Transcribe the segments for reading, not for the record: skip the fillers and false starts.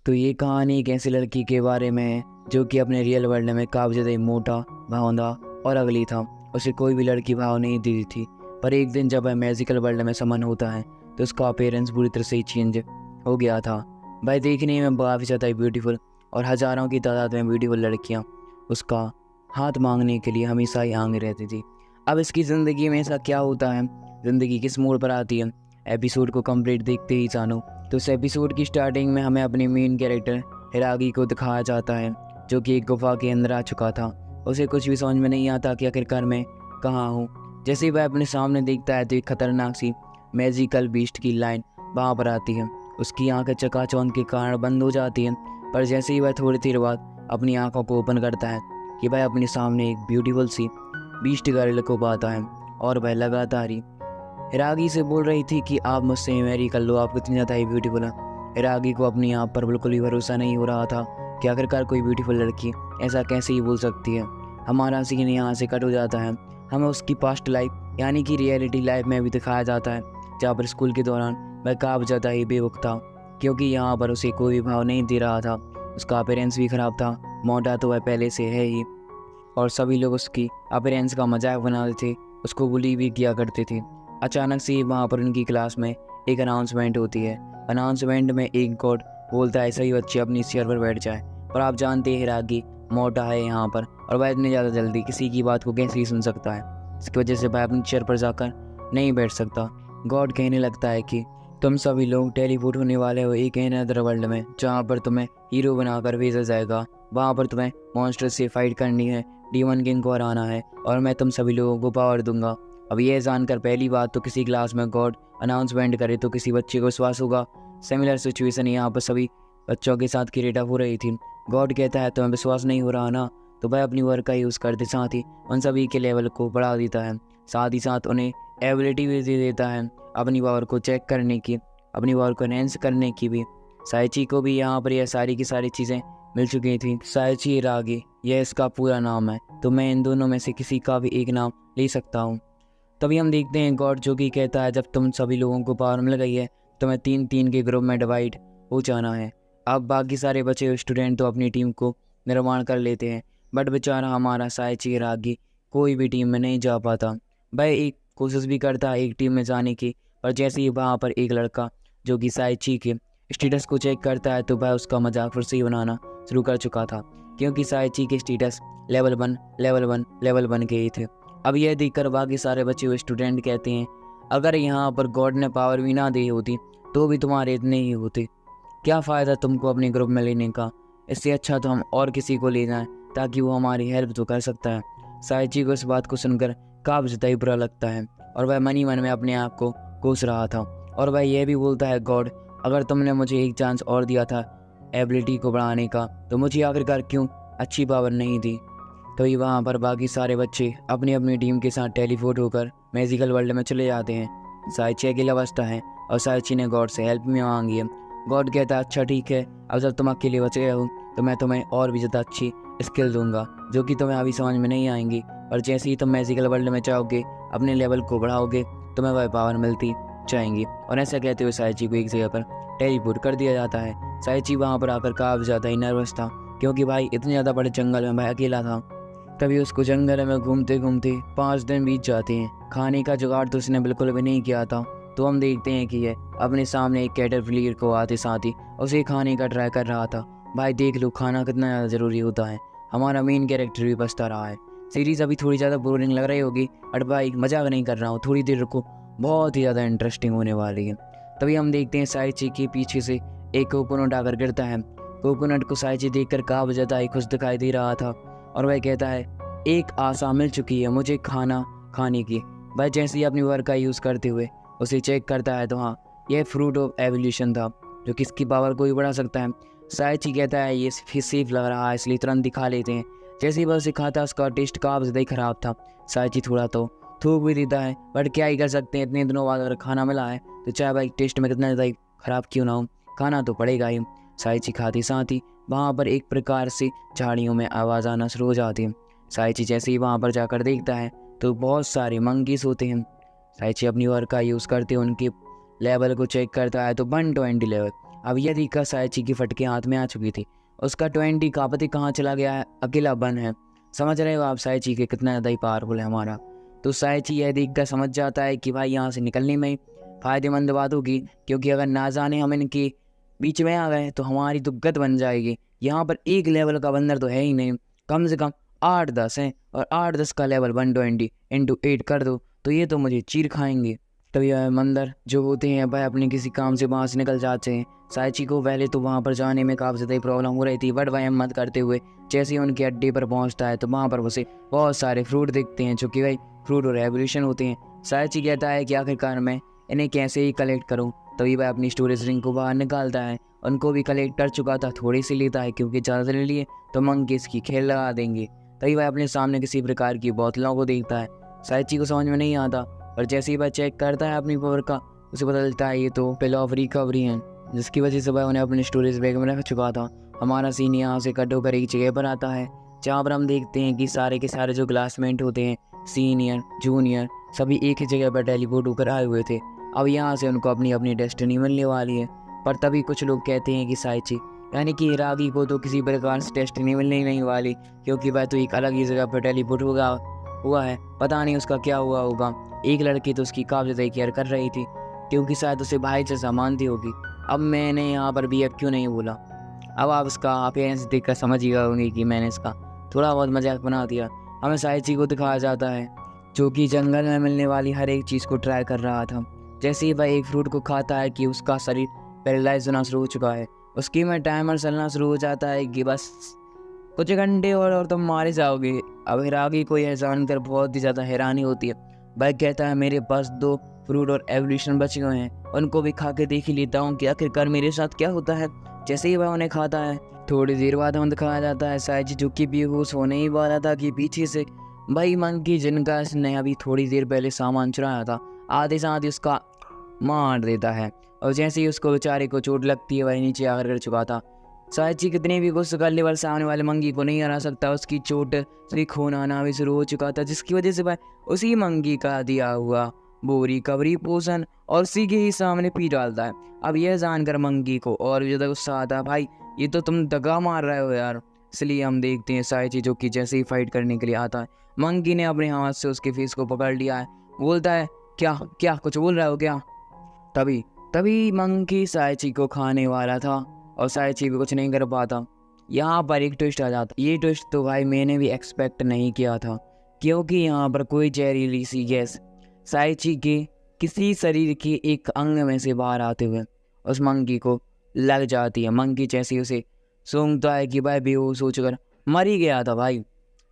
तो ये कहानी एक ऐसी लड़की के बारे में है जो कि अपने रियल वर्ल्ड में काफ़ी ज़्यादा मोटा, भौंदा और अगली था। उसे कोई भी लड़की भाव नहीं दी थी। पर एक दिन जब वह मैजिकल वर्ल्ड में समन होता है तो उसका अपीयरेंस पूरी तरह से ही चेंज हो गया था। वह देखने में काफ़ी ज़्यादा ब्यूटीफुल और हज़ारों की तादाद में ब्यूटीफुल लड़कियाँ उसका हाथ मांगने के लिए हमेशा ही आगे रहती थी। अब इसकी ज़िंदगी में ऐसा क्या होता है, ज़िंदगी किस मोड़ पर आती है, एपिसोड को कंप्लीट देखते ही जानो। तो इस एपिसोड की स्टार्टिंग में हमें अपने मेन कैरेक्टर हिरागी को दिखाया जाता है जो कि एक गुफा के अंदर आ चुका था। उसे कुछ भी समझ में नहीं आता कि आखिरकार मैं कहाँ हूँ। जैसे ही वह अपने सामने देखता है तो एक खतरनाक सी मैजिकल बीस्ट की लाइन वहाँ पर आती है। उसकी आंखें चकाचौंध के कारण बंद हो जाती हैं, पर जैसे ही वह थोड़ी देर बाद अपनी आंखों को ओपन करता है कि वह अपने सामने एक ब्यूटीफुल सी बीस्ट गर्ल को पाता है और वह लगातार ही हिरागी से बोल रही थी कि आप मुझसे मैरी कर लो, आप कितनी ज़्यादा ही ब्यूटीफुल हैं। हिरागी को अपनी आप पर बिल्कुल भी भरोसा नहीं हो रहा था कि आखिरकार कोई ब्यूटीफुल लड़की ऐसा कैसे ही बोल सकती है। हमारा सीन यहाँ से कट हो जाता है। हमें उसकी पास्ट लाइफ यानी कि रियलिटी लाइफ में भी दिखाया जाता है जहाँ पर स्कूल के दौरान वह काफ़ी ज़्यादा ही बेवकूफ़ था, क्योंकि यहाँ पर उसे कोई भी भाव नहीं दे रहा था। उसका अपीयरेंस भी ख़राब था, मोटा तो वह पहले से है ही, और सभी लोग उसकी अपीयरेंस का मजाक बनाते थे, उसको बुली भी किया करते थे। अचानक से वहाँ पर उनकी क्लास में एक अनाउंसमेंट होती है। अनाउंसमेंट में एक गॉड बोलता है सही बच्चे अपनी चेयर पर बैठ जाए। पर आप जानते हैं हिरागी मोटा है यहाँ पर, और वह इतनी ज़्यादा जल्दी किसी की बात को कैसे ही सुन सकता है। इसकी वजह से वह अपनी चेयर पर जाकर नहीं बैठ सकता। गॉड कहने लगता है कि तुम सभी लोग टेलीपोर्ट होने वाले हो एक अनदर वर्ल्ड में, जहाँ पर तुम्हें हीरो बनाकर भेजा जाएगा। वहाँ पर तुम्हें मॉन्स्टर से फाइट करनी है, डीमन किंग को हराना है, और मैं तुम सभी लोगों को पावर दूंगा। अब यह जानकर पहली बात तो किसी क्लास में गॉड अनाउंसमेंट करे तो किसी बच्चे को विश्वास होगा। सिमिलर सिचुएशन यहाँ पर सभी बच्चों के साथ क्रिएट हो रही थी। गॉड कहता है तुम्हें विश्वास नहीं हो रहा ना, तो वह अपनी वर्क का यूज़ करते साथ ही उन सभी के लेवल को बढ़ा देता है। साथ ही साथ उन्हें एबिलिटी भी दे देता है अपनी पावर को चेक करने की, अपनी पावर को एनहेंस करने की भी। साइची को भी यहाँ पर यह सारी की सारी चीज़ें मिल चुकी थी। साइची हिरागी यह इसका पूरा नाम है, तो मैं इन दोनों में से किसी का भी एक नाम ले सकता हूँ। तभी हम देखते हैं गॉड जो कि कहता है जब तुम सभी लोगों को पावर मिल गई है तो मैं 3-3 के ग्रुप में डिवाइड हो जाना है। अब बाकी सारे बचे हुए स्टूडेंट तो अपनी टीम को निर्माण कर लेते हैं, बट बेचारा हमारा साइची हिरागी कोई भी टीम में नहीं जा पाता। वह एक कोशिश भी करता है एक टीम में जाने की, पर जैसे ही वहाँ पर एक लड़का जो कि साइची के स्टेटस को चेक करता है तो वह उसका मजाक फिर से ही बनाना शुरू कर चुका था, क्योंकि साइची के स्टेटस लेवल 1 के ही थे। अब यह देखकर बाकी सारे बचे हुए स्टूडेंट कहते हैं अगर यहाँ पर गॉड ने पावर भी ना दी होती तो भी तुम्हारे इतने ही होते, क्या फ़ायदा तुमको अपने ग्रुप में लेने का। इससे अच्छा तो हम और किसी को ले जाएं ताकि वो हमारी हेल्प तो कर सकता है। साइची को इस बात को सुनकर काफ़ी ज़्यादा ही बुरा लगता है और वह मन ही मन में अपने आप को कोस रहा था, और वह यह भी बोलता है गॉड अगर तुमने मुझे एक चांस और दिया था एबिलिटी को बढ़ाने का तो मुझे आखिरकार क्यों अच्छी पावर नहीं दी। तो ये वहाँ पर बाकी सारे बच्चे अपनी अपनी टीम के साथ टेलीपोर्ट होकर मैजिकल वर्ल्ड में चले जाते हैं। साइची अकेला बचता है और साइची ने गॉड से हेल्प में मांगी है। गॉड कहता है अच्छा ठीक है, अब जब तुम अकेले बच गए हो तो मैं तुम्हें और भी ज़्यादा अच्छी स्किल दूंगा जो कि तुम्हें अभी समझ में नहीं आएंगी, और जैसे ही तुम मैजिकल वर्ल्ड में जाओगे अपने लेवल को बढ़ाओगे तुम्हें वह पावर मिलती जाएंगी। और ऐसा कहते हुए साइची को एक जगह पर टेलीपोर्ट कर दिया जाता है। साइची वहाँ पर आकर काफ़ी ज़्यादा ही नर्वस था, क्योंकि भाई इतने ज़्यादा बड़े जंगल में भाई अकेला था। तभी उसको जंगल में घूमते घूमते 5 दिन बीत जाते हैं। खाने का जुगाड़ तो उसने बिल्कुल भी नहीं किया था। तो हम देखते हैं कि यह अपने सामने एक कैटरपिलर को आते साथ ही उसे खाने का ट्राई कर रहा था। भाई देख लो खाना कितना ज़्यादा ज़रूरी होता है। हमारा मेन कैरेक्टर भी बचता रहा है। सीरीज़ अभी थोड़ी ज़्यादा बोरिंग लग रही होगी, बट भाई मजाक नहीं कर रहा हूँ, थोड़ी देर रुको, बहुत ही ज़्यादा इंटरेस्टिंग होने वाली है। तभी हम देखते हैं साइची के पीछे से एक कोकोनट आकर गिरता है। कोकोनट को साइची देखकर काफ़ी ज़्यादा ही खुश दिखाई दे रहा था, और वह कहता है एक आशा मिल चुकी है मुझे खाना खाने की। वह जैसे ही अपनी वर्क का यूज़ करते हुए उसे चेक करता है तो हाँ यह फ्रूट ऑफ एवोल्यूशन था जो कि इसकी पावर को भी बढ़ा सकता है। साइची कहता है ये सेफ लग रहा है इसलिए तुरंत दिखा लेते हैं। जैसे ही वह उसे खाता उसका टेस्ट काफ़ी ज़्यादा ही ख़राब था। साइची थोड़ा तो थूक भी देता है, बट क्या ही कर सकते हैं, इतने दिनों बाद अगर खाना मिला है तो चाहे भाई टेस्ट में कितना ज़्यादा ही ख़राब क्यों ना हो, खाना तो पड़ेगा ही। साइची खाते साथ ही वहाँ पर एक प्रकार से झाड़ियों में आवाज़ आना शुरू हो जाती है। साइची जैसे ही वहाँ पर जाकर देखता है तो बहुत सारे मंकीज होते हैं। साइची अपनी वर्क का यूज़ करते हुए उनके लेवल को चेक करता है तो 120 लेवल, अब यह देखकर साइची की फटके हाथ में आ चुकी थी। उसका 20 का पति कहाँ चला गया है, अकेला बन है। समझ रहे हो आप साइची के कितना ज़्यादा ही पावरफुल है हमारा। तो साइची यह देखकर समझ जाता है कि भाई यहाँ से निकलने में फ़ायदेमंद बात होगी, क्योंकि अगर ना जाने हम इनके बीच में आ गए तो हमारी तो गत बन जाएगी। यहाँ पर एक लेवल का बंदर तो है ही नहीं, कम से कम 8-10 हैं, और 8-10 का लेवल 120 × 8 कर दो तो ये तो मुझे चीर खाएंगे। तभी बंदर जो होते हैं भाई अपने किसी काम से वहाँ से निकल जाते हैं। साइची को पहले तो वहाँ पर जाने में काफ़ी ज़्यादा प्रॉब्लम हो रही थी, बट वह हिम्मत करते हुए जैसे ही उनके अड्डे पर पहुँचता है तो वहाँ पर उसे बहुत सारे फ्रूट दिखते हैं, जो कि भाई फ्रूट और एवोल्यूशन होते हैं। साइची कहता है कि आखिरकार मैं इन्हें कैसे ही कलेक्ट करूँ। तभी वह अपनी स्टोरेज रिंग को बाहर निकालता है। उनको भी कलेक्ट कर चुका था, थोड़ी सी लेता है क्योंकि ज़्यादा ले लिए तो मंकी इसकी खेल लगा देंगे। तभी वह अपने सामने किसी प्रकार की बोतलों को देखता है। साइची को समझ में नहीं आता, पर जैसे ही वह चेक करता है अपनी पावर का, उसे पता चलता है ये तो पिल ऑफ रिकवरी है, जिसकी वजह से वह उन्हें अपने स्टोरेज बैग में रख चुका था। हमारा सीन यहाँ से कट होकर एक जगह पर आता है, जहाँ पर हम देखते हैं कि सारे के सारे जो क्लासमेट होते हैं, सीनियर जूनियर, सभी एक ही जगह पर टेलीपोर्ट होकर आए हुए थे। अब यहाँ से उनको अपनी अपनी डेस्टिनी मिलने वाली है। पर तभी कुछ लोग कहते हैं कि साइची यानी कि हिरागी को तो किसी प्रकार से डेस्टिनी मिलने ही नहीं वाली, क्योंकि वह तो एक अलग ही जगह पर टेलीपोर्ट हुआ है। पता नहीं उसका क्या हुआ होगा। एक लड़की तो उसकी काफ़ी ज़्यादा केयर कर रही थी, क्योंकि शायद उसे भाई जैसा मानती होगी। अब मैंने यहाँ पर भी अब क्यों नहीं बोला। अब आप इसका अपीयरेंस देखकर समझ ही गए कि मैंने इसका थोड़ा बहुत मजाक बना दिया। हमें साइची को दिखाया जाता है जो कि जंगल में मिलने वाली हर एक चीज़ को ट्राई कर रहा था। जैसे ही वह एक फ्रूट को खाता है कि उसका शरीर पैरालाइज होना शुरू हो चुका है। उसकी में टाइमर चलना शुरू हो जाता है कि बस कुछ घंटे और तुम मारे जाओगे। अब हिरागी को यह जानकर बहुत ही ज़्यादा हैरानी होती है। वह कहता है मेरे पास 2 फ्रूट और एवोल्यूशन बच गए हैं, उनको भी खा के देख ही लेता हूँ कि आखिरकार मेरे साथ क्या होता है। जैसे ही वह उन्हें खाता है, थोड़ी देर बाद हमें दिखाया जाता है साइची जो कि बेहोश होने ही वाला था कि पीछे से भाई मंकी जिनका इसने अभी थोड़ी देर पहले सामान चुराया था, आधे साथ ही उसका मार देता है। और जैसे ही उसको बेचारे को चोट लगती है, वह नीचे आकर गिर चुका था। साइची कितने भी गुस्सा कर ले पर सामने वाले मंकी को नहीं हरा सकता। उसकी चोट से खून आना भी शुरू हो चुका था, जिसकी वजह से वह उसी मंकी का दिया हुआ वो रिकवरी पोषण और उसी के ही सामने पी डालता है। अब यह जानकर मंकी को और भी ज़्यादा गुस्सा आता है, भाई ये तो तुम दगा मार रहे हो यार। इसलिए हम देखते हैं साइची जो कि जैसे ही फाइट करने के लिए आता है, मंकी ने अपने हाथ से उसके फेस को पकड़ लिया है। बोलता है क्या क्या कुछ बोल रहा हो क्या। तभी मंकी साइची को खाने वाला था और साइची भी कुछ नहीं कर पाता। यहाँ पर एक ट्विस्ट आ जाता। ये ट्विस्ट तो भाई मैंने भी एक्सपेक्ट नहीं किया था, क्योंकि यहाँ पर कोई जहरीली सी गैस साइची के किसी शरीर के एक अंग में से बाहर आते हुए उस मंकी को लग जाती है। मंकी जैसे ही उसे सूंघता है कि भाई बेहोश हो चुका मर ही गया था भाई।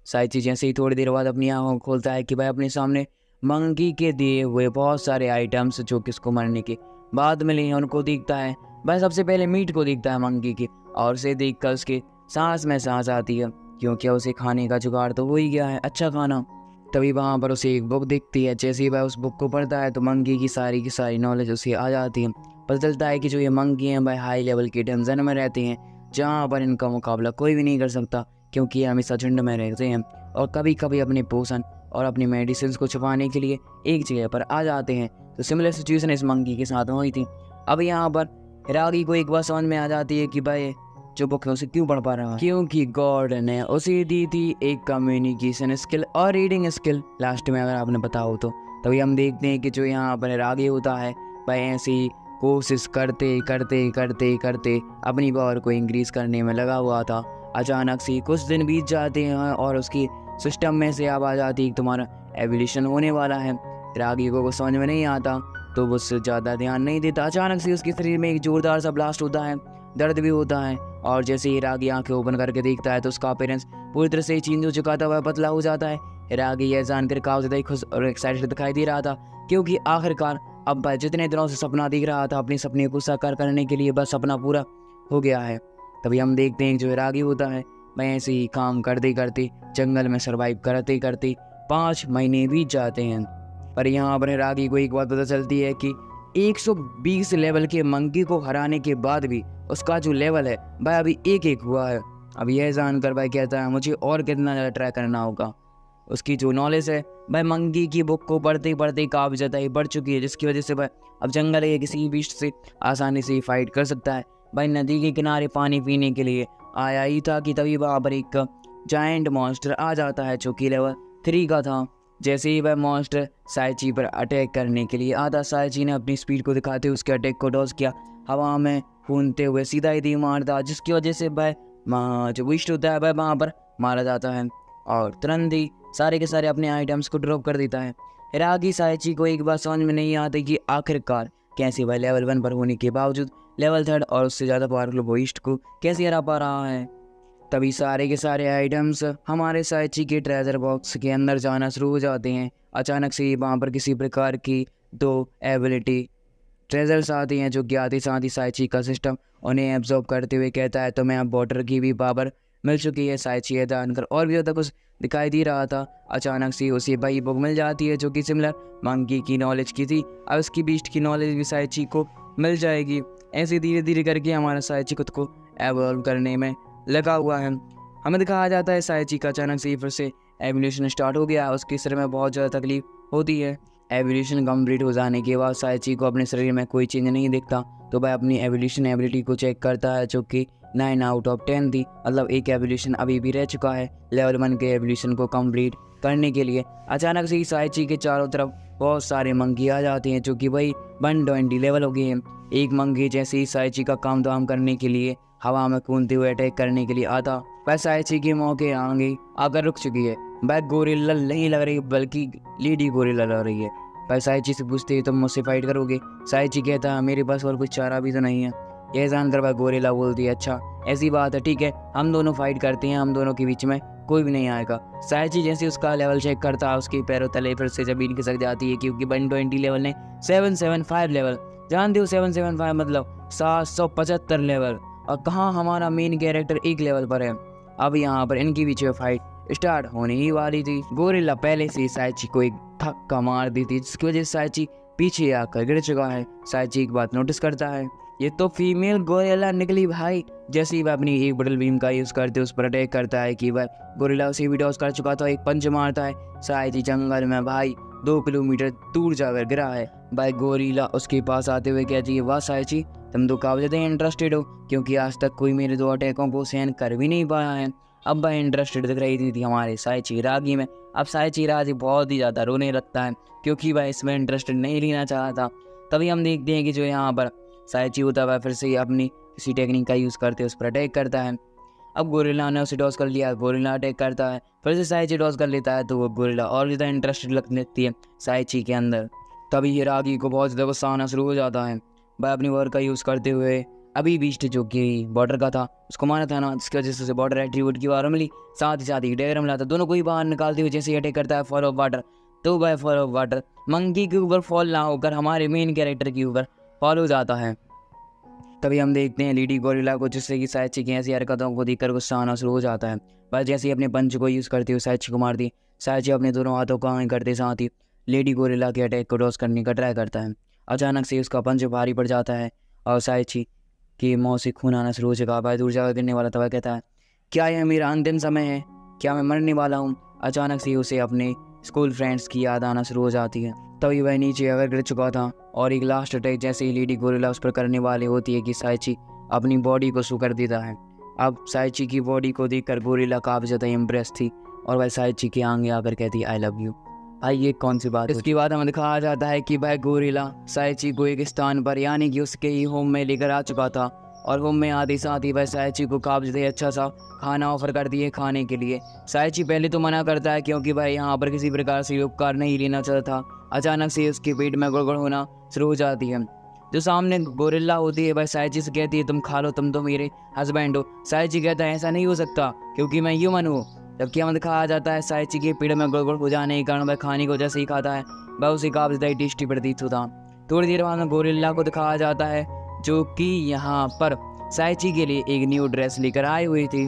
साइची जैसे ही थोड़ी देर बाद अपनी आँखों खोलता है कि भाई अपने सामने मंकी के दिए हुए बहुत सारे आइटम्स जो कि उसको मरने के बाद मिले हैं उनको देखता है। भाई सबसे पहले मीट को देखता है मंकी की, और उसे देखकर उसके सांस में सांस आती है, क्योंकि उसे खाने का जुगाड़ तो हो ही गया है, अच्छा खाना। तभी वहाँ पर उसे एक बुक दिखती है। जैसे ही वह उस बुक को पढ़ता है तो मंकी की सारी नॉलेज उसे आ जाती है। पता चलता है कि जो ये मंकी हैं भाई हाई लेवल के डंजन में रहते हैं, जहाँ पर इनका मुकाबला कोई भी नहीं कर सकता, क्योंकि ये हमेशा झुंड में रहते हैं और कभी कभी अपने पोषण और अपनी मेडिसिन को छुपाने के लिए एक जगह पर आ जाते हैं। तो सिमिलर सिचुएशन इस मंकी के साथ हुई थी। अब यहाँ पर हिरागी को एक बात समझ में आ जाती है कि भाई जो बुक है उसे क्यों पढ़ पा रहा है, क्योंकि गॉड ने उसे दी थी एक कम्युनिकेशन स्किल और रीडिंग स्किल लास्ट में, अगर आपने पता हो तो। तभी हम देखते हैं कि जो यहाँ पर हिरागी होता है भाई ऐसे ही कोशिश करते करते करते करते अपनी पावर को इंक्रीज करने में लगा हुआ था। अचानक से कुछ दिन बीत जाते हैं और उसकी सिस्टम में से अब आ जाती है तुम्हारा एवोल्यूशन होने वाला है। हिरागी को समझ में नहीं आता तो वो उससे ज़्यादा ध्यान नहीं देता। अचानक से उसके शरीर में एक जोरदार सा ब्लास्ट होता है, दर्द भी होता है, और जैसे हिरागी आंखें ओपन करके देखता है तो उसका अपीयरेंस पूरी तरह से चेंज हो चुका था, वह पतला हो जाता है। हिरागी यह जानकर काफ़ी ज़्यादा खुश और एक्साइटेड दिखाई दे रहा था, क्योंकि आखिरकार अब वह जितने दिनों से सपना देख रहा था अपने सपने को साकार करने के लिए, बस सपना पूरा हो गया है। तभी हम देखते हैं जो हिरागी होता है मैं ऐसे ही काम करते करते जंगल में सर्वाइव करते करते 5 महीने बीत जाते हैं। पर यहाँ पर हिरागी को एक बात पता चलती है कि 120 लेवल के मंकी को हराने के बाद भी उसका जो लेवल है भाई अभी 1-1 हुआ है। अब यह जानकर भाई कहता है मुझे और कितना ज़्यादा ट्राई करना होगा। उसकी जो नॉलेज है भाई मंकी की बुक को पढ़ते पढ़ते काफ़ी ज़्यादा ही बढ़ चुकी है, जिसकी वजह से भाई अब जंगल के किसी बीस्ट से आसानी से फाइट कर सकता है। भाई नदी के किनारे पानी पीने के लिए आया ही था कि तभी वहाँ पर एक जायंट मॉन्स्टर आ जाता है जो कि लेवल 3 का था। जैसे ही वह मॉन्स्टर साइची पर अटैक करने के लिए आता, साइची ने अपनी स्पीड को दिखाते हुए उसके अटैक को डॉज किया, हवा में कूदते हुए सीधा ही तीर मारता, जिसकी वजह से वह जो विस्ट होता है वह वहाँ पर मारा जाता है और तुरंत ही सारे के सारे अपने आइटम्स को ड्रॉप कर देता है। हिरागी साइची को एक बार समझ में नहीं आती कि आखिरकार कैसे वह लेवल 1 पर होने के बावजूद लेवल 3 और उससे ज़्यादा पावरफुल विस्ट को कैसे हरा पा रहा है। तभी सारे के सारे आइटम्स हमारे साइची के ट्रेजर बॉक्स के अंदर जाना शुरू हो जाते हैं। अचानक से वहाँ पर किसी प्रकार की 2 एबिलिटी ट्रेजर्स आती हैं जो कि आते साथ ही साइची का सिस्टम उन्हें एब्जॉर्ब करते हुए कहता है तुम्हें अब वाटर की भी पावर मिल चुकी है। साइची ये जानकर और भी ज़्यादा कुछ दिखाई दे रहा था। अचानक से उसे वही बुक मिल जाती है जो कि सिमिलर मंकी की नॉलेज की थी। अब उसकी बीस्ट की नॉलेज भी साइची को मिल जाएगी। ऐसे धीरे धीरे करके हमारा साइची खुद को एवॉल्व करने में लगा हुआ है। हमें दिखाया जाता है साइची का अचानक से फिर से एवोल्यूशन स्टार्ट हो गया। उसके सिर में बहुत ज़्यादा तकलीफ होती है। एवोल्यूशन कंप्लीट हो जाने के बाद साइची को अपने शरीर में कोई चेंज नहीं दिखता, तो वह अपनी एवोल्यूशन एबिलिटी को चेक करता है जो कि 9 आउट ऑफ 10 थी। मतलब एक एवोल्यूशन अभी भी रह चुका है लेवल 1 के एवोल्यूशन को कंप्लीट करने के लिए। अचानक से ही साइची के चारों तरफ बहुत सारे मंकी आ जाते हैं जो कि वही 120 लेवल हो गए हैं। एक मंकी जैसे ही साइची का काम धाम करने के लिए हवा में कूदते हुए अटैक करने के लिए आता, वह साइची के मौके आगे आकर रुक चुकी है। वह गोरिल्ला नहीं लग रही बल्कि लेडी गोरिल्ला लग रही है। वह साइची से पूछते ही तुम मुझसे फाइट करोगे? साइची कहता है मेरे पास और कुछ चारा भी तो नहीं है। यह जानकर वह गोरिल्ला बोलती है अच्छा ऐसी बात है, ठीक है हम दोनों फाइट करते हैं, हम दोनों के बीच में कोई भी नहीं आएगा। साइची जैसे उसका लेवल चेक करता है उसके पैरों तले फिर से जमीन खिसक जाती है क्योंकि 120 लेवल ने 775 लेवल, जानते हो 775 मतलब 775 लेवल, और कहाँ हमारा मेन कैरेक्टर एक लेवल पर है। अब यहाँ पर इनके बीच में फाइट स्टार्ट होने ही वाली थी। गोरिल्ला पहले से साइची को एक धक्का मार दी थी जिसकी वजह से साइची पीछे आकर गिर चुका है। साइची एक बात नोटिस करता है, ये तो फीमेल गोरिल्ला निकली भाई। जैसे ही वह अपनी एक बटल बीम का यूज़ करते उस पर अटैक करता है कि वह गोरिल्ला उसे भी डॉज कर चुका था, एक पंच मारता है। साइची जंगल में भाई 2 किलोमीटर दूर जाकर गिरा है। भाई गोरिल्ला उसके पास आते हुए कहती है वाह साइची तुम तो काबिल इंटरेस्टेड हो, क्योंकि आज तक कोई मेरे 2 अटैकों को सहन कर भी नहीं पाया है। अब वह इंटरेस्टेड दिख रही थी हमारे साइची रागी में। अब साइची रागी बहुत ही ज़्यादा रोने लगता है क्योंकि वह इसमें इंटरेस्टेड नहीं लेना चाहा था। तभी हम देखते हैं कि जो यहाँ पर साइची होता है वह फिर से अपनी किसी टेक्निक का यूज़ करते उस पर अटैक करता है। अब गोरिल्ला ने उसे डॉज कर लिया, गोरिल्ला अटैक करता है, फिर से साइची डॉज कर लेता है, तो वो गोरिल्ला और ज़्यादा इंटरेस्टेड लगने लगती है साइची के अंदर। तभी ये रागी को बहुत ज़्यादा गुस्सा आना शुरू हो जाता है। वह अपनी वर्क का यूज़ करते हुए अभी बीस्ट जो कि बॉर्डर का था उसको मारा था ना, जिसकी वजह से उसे बॉर्डर एट्रीब्यूट की वार मिली, साथ ही डेगर मिला था। दोनों को ही बाहर निकालते हुए जैसे अटैक करता है फॉल ऑफ वाटर, तो वह फॉल ऑफ वाटर मंकी के ऊपर फॉल ना होकर हमारे मेन कैरेक्टर के ऊपर फॉल हो जाता है। तभी हम देखते हैं लेडी गोरिल्ला को, जिससे कि साइची की ऐसी हरकतों को देखकर गुस्सा आना शुरू हो जाता है। बस जैसे ही अपने पंच को यूज़ करते हुए साइची को मारती, साइची अपने दोनों हाथों को आगे करते साथ ही लेडी गोरिल्ला के अटैक को डॉज करने का ट्राई करता है। अचानक से उसका पंच भारी पड़ जाता है और साइची की मुँह से खून आना शुरू हो चुका। भाई दूर जाकर गिरने वाला तब कहता है क्या यह मेरा अंतिम समय है, क्या मैं मरने वाला हूँ? अचानक से उसे अपने स्कूल फ्रेंड्स की याद आना शुरू हो जाती है। तभी वह नीचे अगर गिर चुका था और एक लास्ट अटैक जैसे ही लेडी गोरिल्ला उस पर करने वाली होती है कि साइची अपनी बॉडी को शू कर देता है। अब साइची की बॉडी को देखकर गोरिल्ला काफ़ी ज़्यादा इम्प्रेस थी और वह साइची के आगे आकर कहती आई लव यू। भाई ये कौन सी बात? इसके बाद हमें दिखाया जाता है कि भाई गोरिल्ला साइची को एक स्थान पर यानी कि उसके ही होम में लेकर आ चुका था और होम में आते साथ ही वह साइची को काफ़ी ज़्यादा अच्छा सा खाना ऑफर कर दिए खाने के लिए। साइची पहले तो मना करता है क्योंकि भाई यहाँ पर किसी प्रकार से उपकार नहीं लेना चाहता था। अचानक से उसके पेट में गड़बड़ होना शुरू हो जाती है। जो सामने गोरिल्ला होती है वह साइची से कहती है तुम खा लो, तुम तो मेरे हस्बैंड हो। साइची कहता है ऐसा नहीं हो सकता क्योंकि मैं ह्यूमन हूँ। जबकि हमें दिखाया जाता है साइची के पेट में गड़बड़ हो जाने के कारण वह खाने को जैसे ही खाता है वह उसे काफ़ी ज़्यादा टेस्टी प्रतीत होता। थोड़ी देर बाद में गोरिल्ला को दिखाया जाता है जो कि यहाँ पर साइची के लिए एक न्यू ड्रेस लेकर आई हुई थी।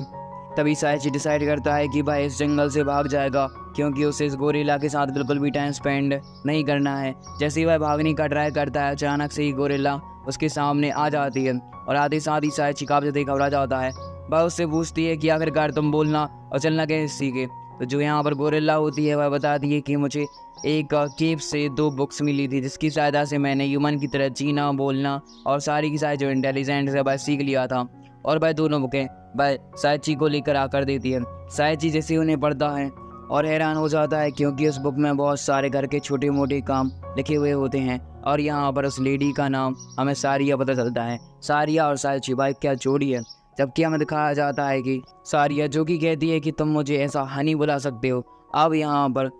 तभी साइची डिसाइड करता है कि भाई इस जंगल से भाग जाएगा क्योंकि उसे इस गोरिल्ला के साथ बिल्कुल भी टाइम स्पेंड नहीं करना है। जैसे ही वह भागने का ट्राई करता है अचानक से ही गोरिल्ला उसके सामने आ जाती है और आते साथ ही साइची काफ़ी ज़्यादा घबरा जाता है। वह उससे पूछती है कि आखिरकार तुम बोलना और चलना कैसे सीखे। तो जो यहाँ पर गोरिल्ला होती है वह बताती है कि मुझे एक केव से 2 बुक्स मिली थी, जिसकी सहायता से मैंने ह्यूमन की तरह जीना, बोलना और सारी की सारी जो इंटेलिजेंस है वह सीख लिया था। और वह दोनों बुकें वह साइची को लेकर आकर देती है। साइची जैसे उन्हें पढ़ता है और हैरान हो जाता है, क्योंकि उस बुक में बहुत सारे घर के छोटे मोटे काम लिखे हुए होते हैं। और यहाँ पर उस लेडी का नाम हमें सारिया पता चलता है। सारिया और साइची भाई क्या जोड़ी है। जबकि हमें दिखाया जाता है कि सारिया जो कि कहती है कि तुम मुझे ऐसा हनी बुला सकते हो। अब यहाँ पर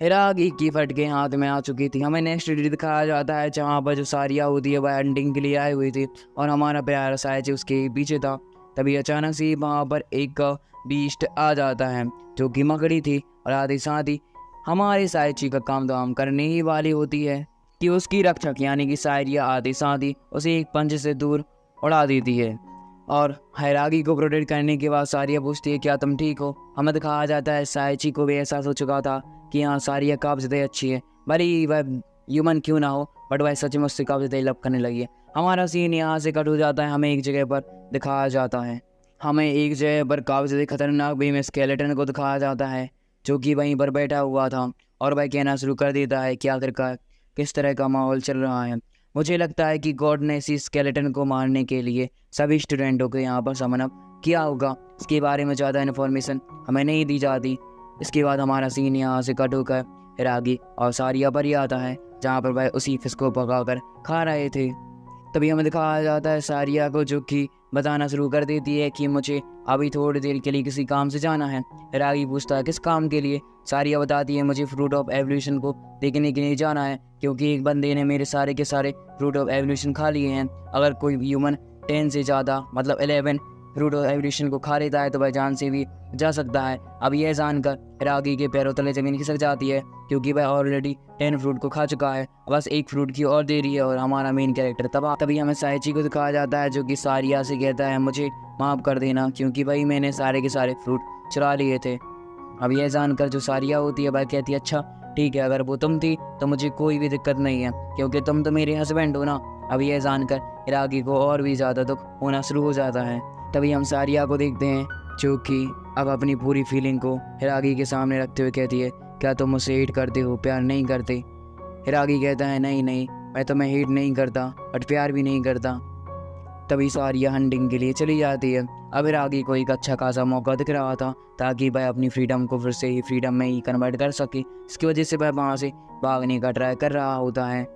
हिरागी की फटके हाथ में आ चुकी थी। हमें नेक्स्ट डे दिखाया जाता है जहाँ पर जो सारिया होती है वह हंटिंग के लिए आई हुई थी और हमारा प्यारा साइची उसके पीछे था। तभी अचानक से वहाँ पर एक बीस्ट आ जाता है जो कि मकड़ी थी और आते साथ ही हमारे साइची का काम तो हम करने ही वाली होती है कि उसकी रक्षक यानी कि सारिया आते साथ ही उसे एक पंच से दूर उड़ा देती है। और हैरागी को प्रोटेक्ट करने के बाद सारिया पूछती है क्या तुम ठीक हो। हमें दिखाया जाता है साइची को भी एहसास हो चुका था कि हाँ सारिया काफ़ी ज़्यादा अच्छी है, भले वह ह्यूमन क्यों ना हो, बट वह सच में उससे काफ़ी ज़्यादा लव करने लगी है। हमारा सीन यहाँ से कट हो जाता है। हमें एक जगह पर दिखाया जाता है, हमें एक जगह पर काफ़ी ज़्यादा खतरनाक वे में स्केलेटन को दिखाया जाता है जो कि वहीं पर बैठा हुआ था और वह कहना शुरू कर देता है कि आखिरकार किस तरह का माहौल चल रहा है। मुझे लगता है कि गॉड ने इसी स्केलेटन को मारने के लिए सभी स्टूडेंटों को यहाँ पर समन अप किया होगा। इसके बारे में ज़्यादा इन्फॉर्मेशन हमें नहीं दी जाती। इसके बाद हमारा सीन यहाँ से कट होकर हिरागी और सारिया पर ही आता है जहाँ पर वह उसी फिश को पकाकर खा रहे थे। तभी हमें दिखाया जाता है सारिया को जो कि बताना शुरू कर देती है कि मुझे अभी थोड़ी देर के लिए किसी काम से जाना है। हिरागी पूछता है किस काम के लिए। सारिया बताती है मुझे फ्रूट ऑफ एवोल्यूशन को देखने के लिए जाना है, क्योंकि एक बंदे ने मेरे सारे के सारे फ्रूट ऑफ एवोल्यूशन खा लिए हैं। अगर कोई ह्यूमन 10 से ज़्यादा मतलब 11 फ्रूट ऑफ एवोल्यूशन को खा लेता है तो वह जान से भी जा सकता है। अब यह जानकर हिरागी के पैरों तले ज़मीन खिसक जाती है, क्योंकि वह ऑलरेडी 10 फ्रूट को खा चुका है, बस एक फ्रूट की और देरी है और हमारा मेन कैरेक्टर तबाह। तभी हमें साइची को दिखाया जाता है जो कि सारिया से कहता है मुझे माफ़ कर देना, क्योंकि भाई मैंने सारे के सारे फ्रूट चुरा लिए थे। अब यह जानकर जो सारिया होती है वह कहती है अच्छा ठीक है, अगर वो तुम थी तो मुझे कोई भी दिक्कत नहीं है, क्योंकि तुम तो मेरे हस्बैंड हो ना। अब यह जानकर हिरागी को और भी ज़्यादा दुख होना शुरू हो जाता है। तभी हम सारिया को देखते हैं जो कि अब अपनी पूरी फीलिंग को हिरागी के सामने रखते हुए कहती है क्या तुम मुझसे हेट करते हो, प्यार नहीं करते। हिरागी कहता है नहीं नहीं, मैं तुम्हें हेट नहीं करता बट प्यार भी नहीं करता। तभी सारिया हंटिंग के लिए चली जाती है। अब हिरागी को एक अच्छा खासा मौका दिख रहा था ताकि वह अपनी फ्रीडम को फिर से ही फ्रीडम में ही कन्वर्ट कर सके। इसकी वजह से वह वहाँ से भागने का ट्राई कर रहा होता है।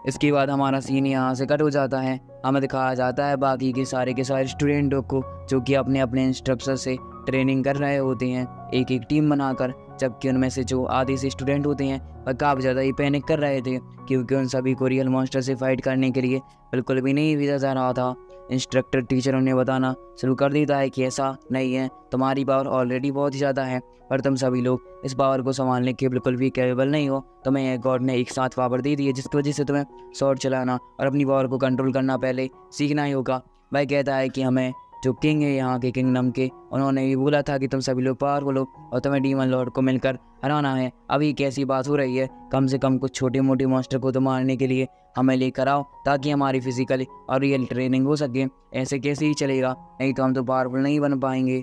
इसके बाद हमारा सीन यहाँ से कट हो जाता है। हमें दिखाया जाता है बाकी के सारे स्टूडेंटों को जो कि अपने अपने इंस्ट्रक्टर से ट्रेनिंग कर रहे होते हैं एक एक टीम बनाकर, जबकि उनमें से जो आधे से स्टूडेंट होते हैं वह काफ़ी ज़्यादा ही पैनिक कर रहे थे, क्योंकि उन सभी को रियल मॉन्स्टर से फाइट करने के लिए बिल्कुल भी नहीं भेजा जा रहा था। इंस्ट्रक्टर टीचर उन्हें बताना शुरू कर देता है कि ऐसा नहीं है, तुम्हारी पावर ऑलरेडी बहुत ही ज़्यादा है, पर तुम सभी लोग इस पावर को संभालने के बिल्कुल भी कैपेबल नहीं हो। तुम्हें गॉड ने एक साथ पावर दे दी है जिसकी वजह से तुम्हें शॉट चलाना और अपनी पावर को कंट्रोल करना पहले सीखना ही होगा। वह कहता है कि हमें जो किंग है यहाँ के किंगडम के, उन्होंने भी बोला था कि तुम सभी लोग पावरफुल हो और तुम्हें डीमन लॉर्ड को मिलकर हराना है। अभी कैसी बात हो रही है, कम से कम कुछ छोटे मोटे मॉन्स्टर को तो मारने के लिए हमें लेकर आओ ताकि हमारी फिजिकली और रियल ट्रेनिंग हो सके। ऐसे कैसे ही चलेगा, नहीं तो हम तो पावरफुल नहीं बन पाएंगे।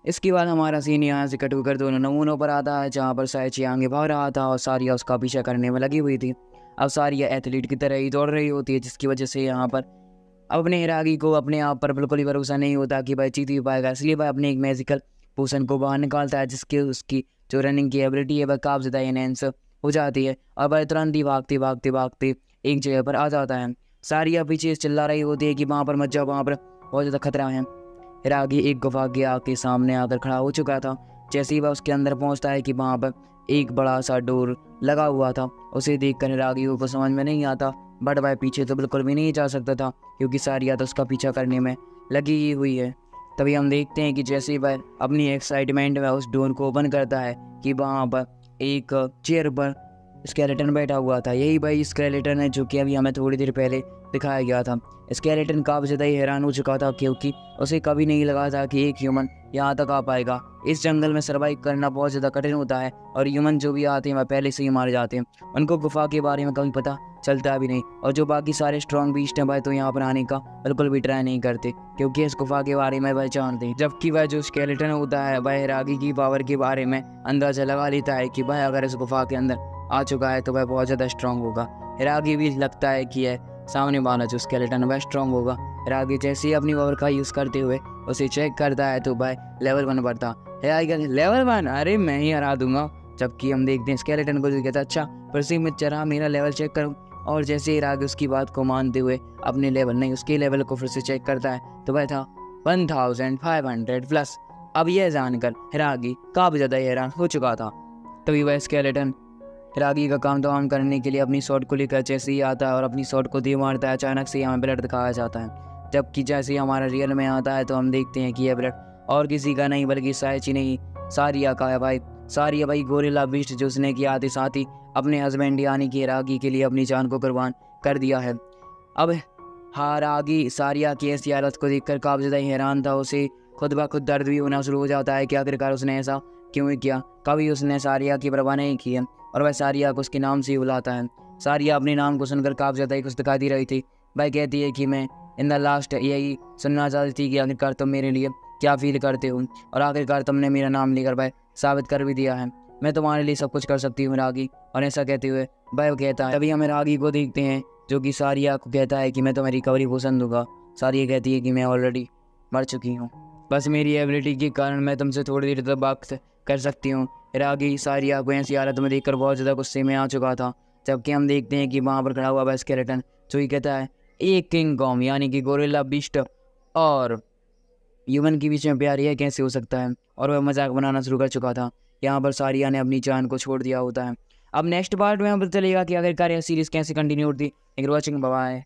इसके बाद हमारा सीन यहाँ से कट होकर दोनों नमूनों पर आता है जहाँ पर साइची आगे भाग रहा था और सारिया उसका पीछा करने में लगी हुई थी। अब सारिया एथलीट की तरह ही दौड़ रही होती है, जिसकी वजह से यहाँ पर अपने हिरागी को अपने आप पर बिल्कुल ही भरोसा नहीं होता कि भाई जीत भी पाएगा, इसलिए वह अपने एक मैजिकल पोशन को बाहर निकालता है जिसके उसकी जो रनिंग की एबिलिटी है वह काफ़ी ज़्यादा एनहेंस हो जाती है और वह तुरंत ही भागते भागते भागते एक जगह पर आ जाता है। सारिया पीछे चिल्ला रही होती है कि वहाँ पर मत जाओ, वहाँ पर बहुत ज़्यादा खतरा है। हिरागी एक गुफा के आके सामने आकर खड़ा हो चुका था। जैसे ही वह उसके अंदर पहुँचता है कि वहाँ पर एक बड़ा सा डोर लगा हुआ था, उसे देखकर हिरागी को समझ में नहीं आता, बट वह पीछे तो बिल्कुल भी नहीं जा सकता था क्योंकि सारिया तो उसका पीछा करने में लगी ही हुई है। तभी हम देखते हैं कि जैसे वह अपनी एक्साइटमेंट में उस डोर को ओपन करता है कि वहाँ पर एक चेयर पर स्केलेटन बैठा हुआ था। यही भाई स्केलेटन है जो कि अभी हमें थोड़ी देर पहले दिखाया गया था। स्केलेटन काफ़ी ज़्यादा ही हैरान हो चुका था क्योंकि उसे कभी नहीं लगा था कि एक ह्यूमन यहाँ तक आ पाएगा। इस जंगल में सर्वाइव करना बहुत ज़्यादा कठिन होता है और ह्यूमन जो भी आते हैं वह पहले से ही मारे जाते हैं, उनको गुफा के बारे में कभी पता चलता भी नहीं। और जो बाकी सारे स्ट्रॉन्ग बीस्ट हैं भाई तो यहाँ पर आने का बिल्कुल भी ट्राई नहीं करते, क्योंकि इस गुफा के बारे में वह जानते हैं। जबकि वह जो स्केलेटन होता है वह हिरागी की पावर के बारे में अंदाजा लगा लेता है कि वह अगर इस गुफा के अंदर आ चुका है तो वह बहुत ज़्यादा स्ट्रॉन्ग होगा। हिरागी भी लगता है कि यह सामने वाला जो स्केलेटन वह स्ट्रॉन्ग होगा। हिरागी जैसे ही अपनी पावर का यूज़ करते हुए उसे चेक करता है तो भाई लेवल 1 बढ़ता। हिरागी कहते लेवल 1, अरे मैं ही हरा दूंगा। जबकि हम देखते हैं स्केलेटन को जो कहता है अच्छा परसी में चढ़ा मेरा लेवल चेक करूँ। और जैसे हिरागी उसकी बात को मानते हुए अपने लेवल नहीं उसके लेवल को फिर से चेक करता है तो वह था 1500+। अब यह जानकर हिरागी काफ़ी ज़्यादा हैरान हो चुका था। तभी वह स्केलेटन हिरागी का काम तमाम करने के लिए अपनी शॉट को लेकर जैसे ही आता है और अपनी शॉट को दे मारता है, अचानक से हमें ब्लड दिखाया जाता है। जबकि जैसे ही हमारा रियल में आता है तो हम देखते हैं कि यह ब्लड और किसी का नहीं बल्कि साइची नहीं सारिया का है भाई। सारिया भाई गोरिल्ला बीस्ट जो उसने किया आते साथ ही अपने हस्बैंड यानी कि हिरागी के लिए अपनी जान को कुर्बान कर दिया है। अब हिरागी सारिया की ऐसी हालत को देखकर काफ़ी ज़्यादा हैरान था। उसे खुद ब खुद दर्द भी होना शुरू हो जाता है कि आखिरकार उसने ऐसा क्यों किया। कभी उसने सारिया की परवाह नहीं की है और वह सारिया को उसके नाम से ही बुलाता है। सारिया अपने नाम को सुनकर काफ़ी ज़्यादा ही खुश दिखाई दे रही थी। वह कहती है कि मैं इन द लास्ट यही सुनना चाहती थी कि आखिरकार तुम मेरे लिए क्या फील करते हो, और आखिरकार तुमने मेरा नाम लेकर भाई साबित कर भी दिया है। मैं तुम्हारे लिए सब कुछ कर सकती हूँ हिरागी। और ऐसा कहते हुए वह कहता है। तभी हम हिरागी को देखते हैं जो कि सारिया को कहता है कि मैं तुम्हें रिकवरी पोषण दूंगा। सारिया कहती है कि मैं ऑलरेडी मर चुकी हूँ, बस मेरी एबिलिटी के कारण मैं तुमसे थोड़ी देर तक बात कर सकती हूँ। हिरागी सारिया को ऐसी हालत में देखकर बहुत ज़्यादा गुस्से में आ चुका था। जबकि हम देखते हैं कि वहाँ पर खड़ा हुआ वह स्केलेटन जो ही कहता है एक किंग कॉम यानी कि गोरिल्ला बीस्ट और ह्यूमन के बीच में प्यार यह कैसे हो सकता है। और वह मजाक बनाना शुरू कर चुका था। यहाँ पर सारिया ने अपनी जान को छोड़ दिया होता है। अब नेक्स्ट पार्ट में हम पता चलेगा कि आखिरकार यह सीरीज़ कैसे कंटिन्यू होती है। Watching bye.